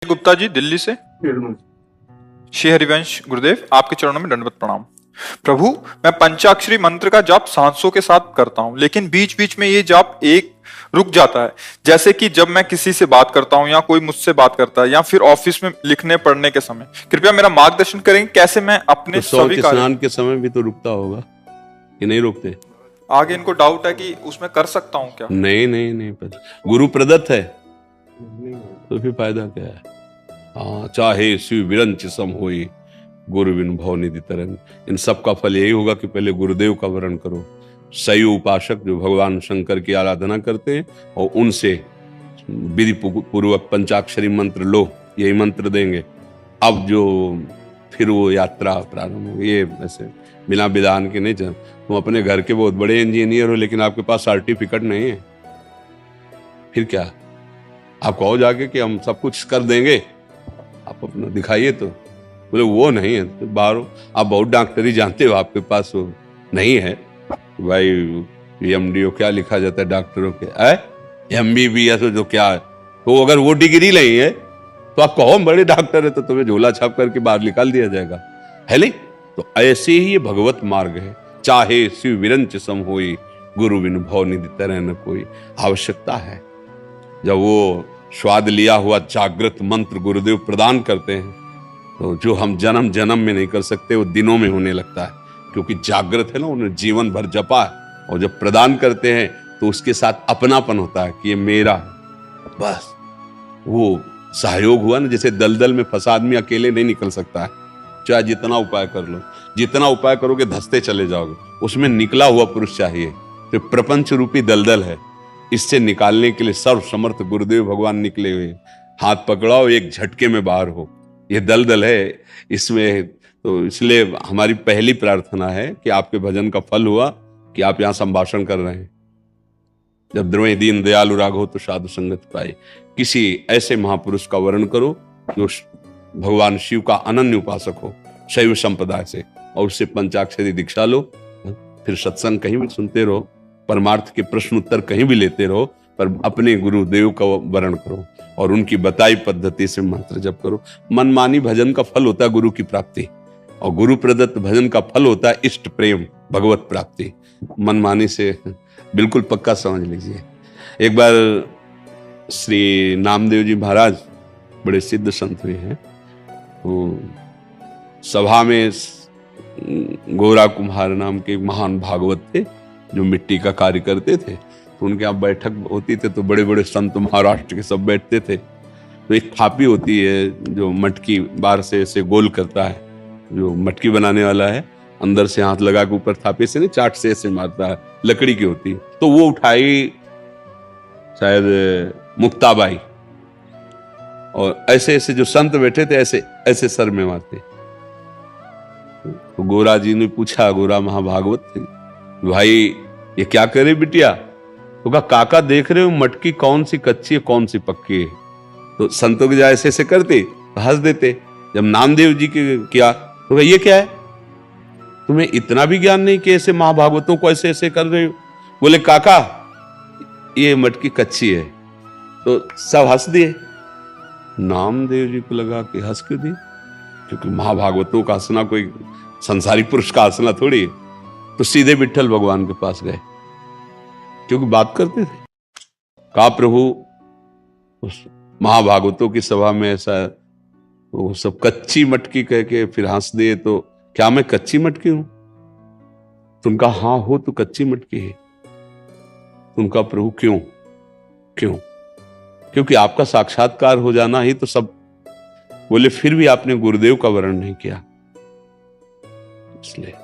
गुप्ता जी दिल्ली से। श्री हरिवंश गुरुदेव, आपके चरणों में दंडवत प्रणाम। प्रभु, मैं पंचाक्षरी मंत्र का जाप सांसों के साथ करता हूँ, लेकिन बीच बीच में ये जाप एक रुक जाता है। जैसे कि जब मैं किसी से बात करता हूँ या कोई मुझसे बात करता है या फिर ऑफिस में लिखने पढ़ने के समय। कृपया मेरा मार्गदर्शन करेंगे, कैसे मैं अपने सभी के स्नान के समय भी तो रुकता होगा कि नहीं रुकते? आगे इनको डाउट है कि उसमें कर सकता हूँ क्या? नहीं नहीं नहीं, गुरु प्रदत्त है तो फिर फायदा क्या है? हाँ, चाहे शिव विरंच सम होई गुरु बिन भव निधि तरंग। इन सब का फल यही होगा कि पहले गुरुदेव का वरण करो। सही उपासक जो भगवान शंकर की आराधना करते हैं और उनसे विधि पूर्वक पंचाक्षरी मंत्र लो, यही मंत्र देंगे। अब जो फिर वो यात्रा प्रारंभ होगी। ये ऐसे बिना विधान के नहीं चल। तुम अपने घर के बहुत बड़े इंजीनियर हो, लेकिन आपके पास सर्टिफिकेट नहीं है, फिर क्या? आप कहो जाके कि हम सब कुछ कर देंगे, आप अपना दिखाइए। तो बोले वो नहीं है तो बाहर आप बहुत डॉक्टरी जानते हो, आपके पास वो नहीं है। भाई PMDO क्या लिखा जाता है डॉक्टरों के, MBBS जो क्या है, तो अगर वो डिग्री नहीं है तो आप कहो हम बड़े डॉक्टर है, तो तुम्हें झोला छाप करके बाहर निकाल दिया जाएगा, है नहीं? तो ऐसे ही ये भगवत मार्ग है। चाहे शिव विरंच सम होई गुरु बिन भव निधि तरह न कोई। आवश्यकता है जब वो स्वाद लिया हुआ जागृत मंत्र गुरुदेव प्रदान करते हैं, तो जो हम जन्म जन्म में नहीं कर सकते वो दिनों में होने लगता है, क्योंकि जागृत है ना, उन्हें जीवन भर जपा है। और जब प्रदान करते हैं तो उसके साथ अपनापन होता है कि ये मेरा है। बस वो सहयोग हुआ ना। जैसे दलदल में फंसा आदमी अकेले नहीं निकल सकता है, चाहे जितना उपाय कर लो, जितना उपाय करोगे धंसते चले जाओगे। उसमें निकला हुआ पुरुष चाहिए। तो प्रपंच रूपी दलदल है, इससे निकालने के लिए सर्व समर्थ गुरुदेव भगवान निकले हुए। हाथ पकड़ाओ, एक झटके में बाहर हो। ये दलदल है इसमें। तो इसलिए हमारी पहली प्रार्थना है कि आपके भजन का फल हुआ कि आप यहाँ संभाषण कर रहे हैं। जब द्रोही दीन दयालु राघव तो साधु संगत पाए। किसी ऐसे महापुरुष का वर्ण करो जो भगवान शिव का अनन्य उपासक हो शैव संप्रदाय से, और उससे पंचाक्षरी दीक्षा लो। फिर सत्संग कहीं भी सुनते रहो, परमार्थ के प्रश्न उत्तर कहीं भी लेते रहो, पर अपने गुरुदेव का वर्ण करो और उनकी बताई पद्धति से मंत्र जप करो। मनमानी भजन का फल होता है गुरु की प्राप्ति, और गुरु प्रदत्त भजन का फल होता है इष्ट प्रेम भगवत प्राप्ति। मनमानी से बिल्कुल पक्का समझ लीजिए। एक बार श्री नामदेव जी महाराज बड़े सिद्ध संत हुए हैं, तो सभा में गोरा कुम्हार नाम के महान भागवत थे जो मिट्टी का कार्य करते थे। तो उनके यहाँ बैठक होती थी, तो बड़े बड़े संत महाराष्ट्र के सब बैठते थे। तो एक थापी होती है जो मटकी बाहर से ऐसे गोल करता है, जो मटकी बनाने वाला है अंदर से हाथ लगा के ऊपर थापे से नहीं चाट से ऐसे मारता है, लकड़ी की होती है। तो वो उठाई शायद मुक्ताबाई, और ऐसे ऐसे जो संत बैठे थे ऐसे ऐसे सर में मारते। तो गोरा जी ने पूछा, गोरा महाभागवत थे, भाई ये क्या करे बिटिया? तो कहा काका देख रहे हो मटकी कौन सी कच्ची है कौन सी पक्की है। तो संतों के ऐसे ऐसे करते तो हंस देते। जब नामदेव जी के किया तो कहा ये क्या है, तुम्हें इतना भी ज्ञान नहीं कि ऐसे महाभागवतों को ऐसे ऐसे कर रहे हो? बोले काका ये मटकी कच्ची है। तो सब हंस दिए। नामदेव जी को लगा कि हंस क्यों दी, क्योंकि महाभागवतों का हंसना कोई संसारी पुरुष का हंसना थोड़ी है। तो सीधे विट्ठल भगवान के पास गए, क्योंकि बात करते थे। कहा प्रभु उस महाभागवतों की सभा में ऐसा वो सब कच्ची मटकी कह के फिर हंस दिए, तो क्या मैं कच्ची मटकी हूं? तो उनका हाँ हो तो कच्ची मटकी है। तो उनका प्रभु क्यों क्यों? क्योंकि आपका साक्षात्कार हो जाना ही तो सब। बोले फिर भी आपने गुरुदेव का वर्ण नहीं किया, इसलिए।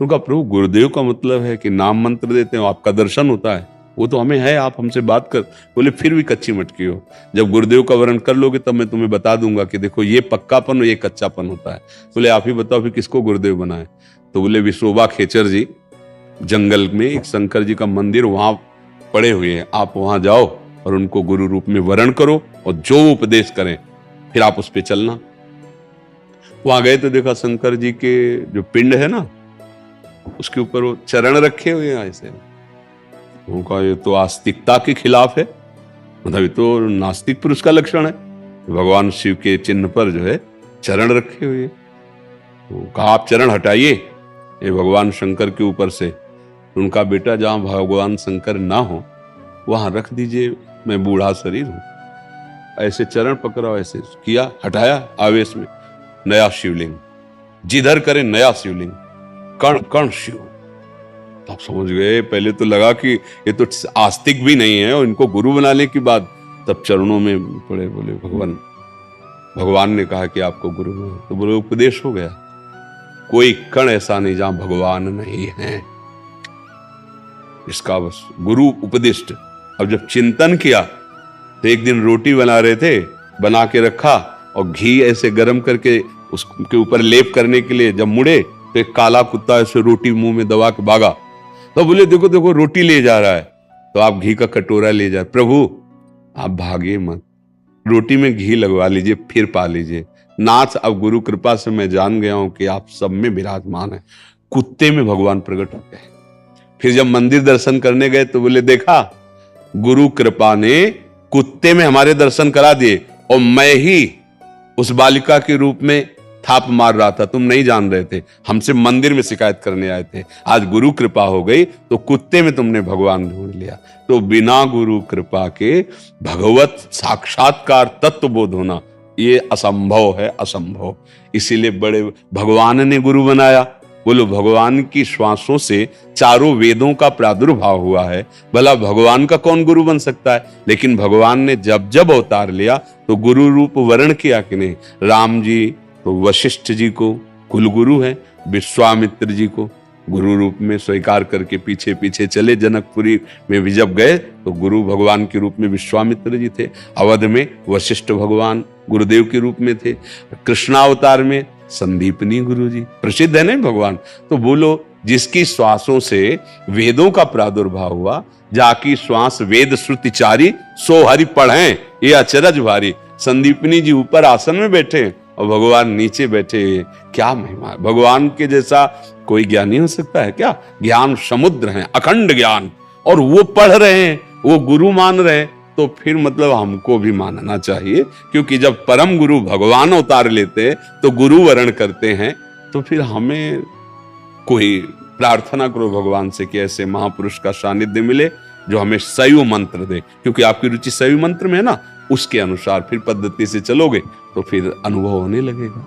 उनका प्रभु गुरुदेव का मतलब है कि नाम मंत्र देते हो, आपका दर्शन होता है, वो तो हमें है, आप हमसे बात कर। बोले फिर भी कच्ची मटकी हो। जब गुरुदेव का वर्ण कर लोगे तब मैं तुम्हें बता दूंगा कि देखो ये पक्कापन और ये कच्चापन होता है। बोले आप ही बताओ फिर किसको गुरुदेव बनाए? तो बोले विश्वोबा खेचर जी जंगल में एक शंकर जी का मंदिर वहां पड़े हुए हैं, आप वहां जाओ और उनको गुरु रूप में वर्ण करो, और जो उपदेश करें फिर आप उस पर चलना। वहां गए तो देखा शंकर जी के जो पिंड है ना, उसके ऊपर वो चरण रखे हुए हैं ऐसे। उनका ये तो आस्तिकता के खिलाफ है, मतलब ये तो नास्तिक पुरुष का लक्षण है। भगवान शिव के चिन्ह पर जो है चरण रखे हुए, तो कहा आप चरण हटाइए ये भगवान शंकर के ऊपर से। उनका बेटा जहां भगवान शंकर ना हो वहां रख दीजिए, मैं बूढ़ा शरीर हूं। ऐसे चरण पकड़ा, ऐसे किया, हटाया आवेश में, नया शिवलिंग, जिधर करे नया शिवलिंग, कण कण शिव। तो आप समझ गए, पहले तो लगा कि ये तो आस्तिक भी नहीं है और इनको गुरु बनाने की बात। तब चरणों में पड़े, बोले भगवान ने कहा कि आपको गुरु में, तो बोले उपदेश हो गया। कोई कण ऐसा नहीं जहां भगवान नहीं है, इसका बस गुरु उपदिष्ट। अब जब चिंतन किया तो एक दिन रोटी बना रहे थे, बना के रखा और घी ऐसे गर्म करके उसके ऊपर लेप करने के लिए जब मुड़े तो एक काला कुत्ता ऐसे रोटी मुंह में दबा के भागा। तो बोले देखो देखो रोटी ले जा रहा है। तो आप घी का कटोरा ले जाए, प्रभु आप भागिए मत, रोटी में घी लगवा लीजिए फिर पा लीजिए। नाथ अब गुरु कृपा से मैं जान गया हूं कि आप सब में विराजमान है। कुत्ते में भगवान प्रकट हो गए। फिर जब मंदिर दर्शन करने गए तो बोले देखा गुरु कृपा ने कुत्ते में हमारे दर्शन करा दिए और मैं ही उस बालिका के रूप में थाप मार रहा था, तुम नहीं जान रहे थे, हमसे मंदिर में शिकायत करने आए थे। आज गुरु कृपा हो गई तो कुत्ते में तुमने भगवान ढूंढ लिया। तो बिना गुरु कृपा के भगवत साक्षात्कार तत्व बोध होना ये असंभव है, असंभव। इसीलिए बड़े भगवान ने गुरु बनाया। बोलो भगवान की श्वासों से चारों वेदों का प्रादुर्भाव हुआ है, भला भगवान का कौन गुरु बन सकता है? लेकिन भगवान ने जब जब अवतार लिया तो गुरु रूप वर्ण किया कि नहीं। राम जी तो वशिष्ठ जी को कुलगुरु है, विश्वामित्र जी को गुरु रूप में स्वीकार करके पीछे पीछे चले। जनकपुरी में भी जब गए तो गुरु भगवान के रूप में विश्वामित्र जी थे। अवध में वशिष्ठ भगवान गुरुदेव के रूप में थे। कृष्णावतार में संदीपनी गुरु जी प्रसिद्ध है नहीं भगवान। तो बोलो जिसकी श्वासों से वेदों का प्रादुर्भाव हुआ, जाकी श्वास वेद श्रुति चारी, सो हरि पढ़ें ये अचरज भारी। संदीपनी जी ऊपर आसन में बैठे और भगवान नीचे बैठे, क्या महिमा है। भगवान के जैसा कोई ज्ञानी हो सकता है क्या? ज्ञान समुद्र है, अखंड ज्ञान, और वो पढ़ रहे हैं, वो गुरु मान रहे हैं, तो फिर मतलब हमको भी मानना चाहिए। क्योंकि जब परम गुरु भगवान अवतार लेते हैं तो गुरु वर्ण करते हैं, तो फिर हमें कोई प्रार्थना करो भगवान से कि ऐसे महापुरुष का सानिध्य मिले जो हमें शैव मंत्र दे। क्योंकि आपकी रुचि शैव मंत्र में है ना, उसके अनुसार फिर पद्धति से चलोगे तो फिर अनुभव होने लगेगा।